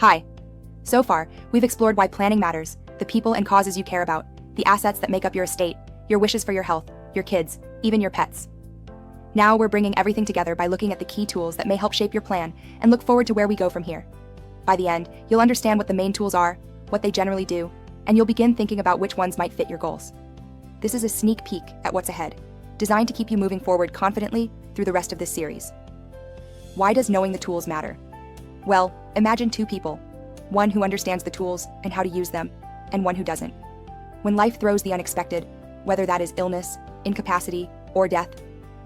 Hi. So far, we've explored why planning matters, the people and causes you care about, the assets that make up your estate, your wishes for your health, your kids, even your pets. Now we're bringing everything together by looking at the key tools that may help shape your plan and look forward to where we go from here. By the end, you'll understand what the main tools are, what they generally do, and you'll begin thinking about which ones might fit your goals. This is a sneak peek at what's ahead, designed to keep you moving forward confidently through the rest of this series. Why does knowing the tools matter? Well, imagine two people, one who understands the tools and how to use them, and one who doesn't. When life throws the unexpected, whether that is illness, incapacity, or death,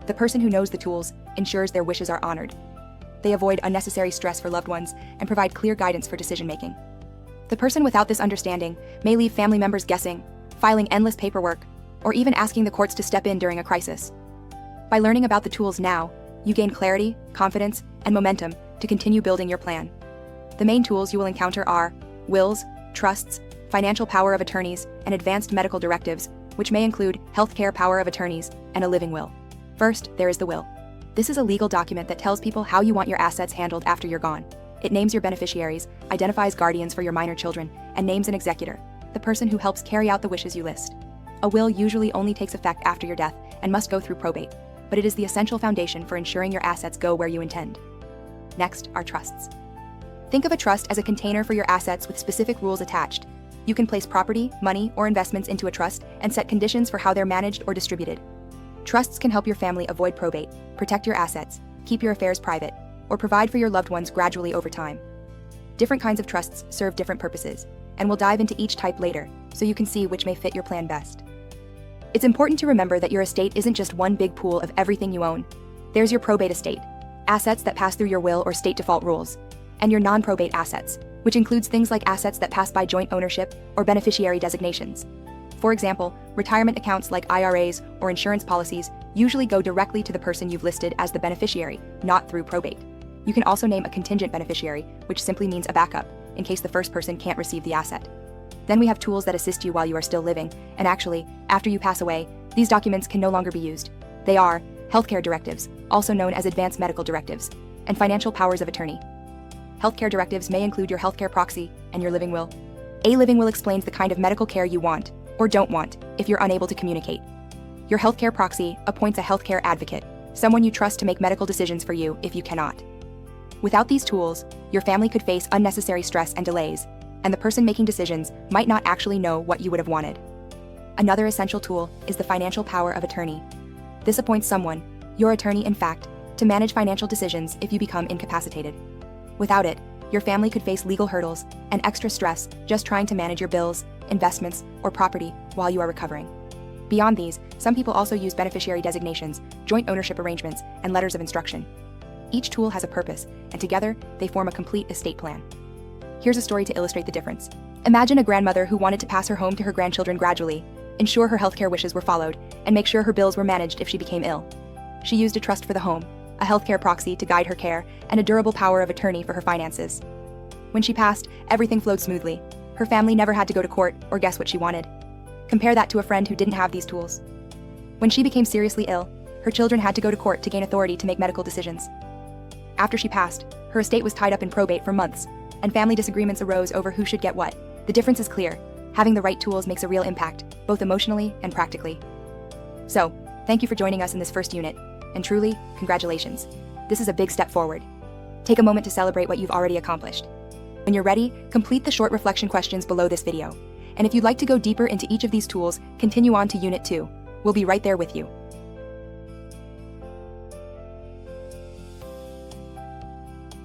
the person who knows the tools ensures their wishes are honored. They avoid unnecessary stress for loved ones and provide clear guidance for decision-making. The person without this understanding may leave family members guessing, filing endless paperwork, or even asking the courts to step in during a crisis. By learning about the tools now, you gain clarity, confidence, and momentum to continue building your plan. The main tools you will encounter are wills, trusts, financial power of attorneys, and advanced medical directives, which may include healthcare power of attorneys and a living will. First, there is the will. This is a legal document that tells people how you want your assets handled after you're gone. It names your beneficiaries, identifies guardians for your minor children, and names an executor, the person who helps carry out the wishes you list. A will usually only takes effect after your death and must go through probate, but it is the essential foundation for ensuring your assets go where you intend. Next are trusts. Think of a trust as a container for your assets with specific rules attached. You can place property, money, or investments into a trust and set conditions for how they're managed or distributed. Trusts can help your family avoid probate, protect your assets, keep your affairs private, or provide for your loved ones gradually over time. Different kinds of trusts serve different purposes, and we'll dive into each type later so you can see which may fit your plan best. It's important to remember that your estate isn't just one big pool of everything you own. There's your probate estate, assets that pass through your will or state default rules, and your non-probate assets, which includes things like assets that pass by joint ownership or beneficiary designations. For example, retirement accounts like IRAs or insurance policies usually go directly to the person you've listed as the beneficiary, not through probate. You can also name a contingent beneficiary, which simply means a backup, in case the first person can't receive the asset. Then we have tools that assist you while you are still living, and actually, after you pass away, these documents can no longer be used. They are healthcare directives, also known as advanced medical directives, and financial powers of attorney. Healthcare directives may include your healthcare proxy and your living will. A living will explains the kind of medical care you want, or don't want, if you're unable to communicate. Your healthcare proxy appoints a healthcare advocate, someone you trust to make medical decisions for you if you cannot. Without these tools, your family could face unnecessary stress and delays, and the person making decisions might not actually know what you would have wanted. Another essential tool is the financial power of attorney. This appoints someone, your attorney in fact, to manage financial decisions if you become incapacitated. Without it, your family could face legal hurdles and extra stress just trying to manage your bills, investments, or property while you are recovering. Beyond these, some people also use beneficiary designations, joint ownership arrangements, and letters of instruction. Each tool has a purpose, and together, they form a complete estate plan. Here's a story to illustrate the difference. Imagine a grandmother who wanted to pass her home to her grandchildren gradually, ensure her healthcare wishes were followed, and make sure her bills were managed if she became ill. She used a trust for the home, a healthcare proxy to guide her care, and a durable power of attorney for her finances. When she passed, everything flowed smoothly. Her family never had to go to court or guess what she wanted. Compare that to a friend who didn't have these tools. When she became seriously ill, her children had to go to court to gain authority to make medical decisions. After she passed, her estate was tied up in probate for months, and family disagreements arose over who should get what. The difference is clear. Having the right tools makes a real impact, both emotionally and practically. So, thank you for joining us in this first unit, and truly, congratulations. This is a big step forward. Take a moment to celebrate what you've already accomplished. When you're ready, complete the short reflection questions below this video. And if you'd like to go deeper into each of these tools, continue on to Unit 2. We'll be right there with you.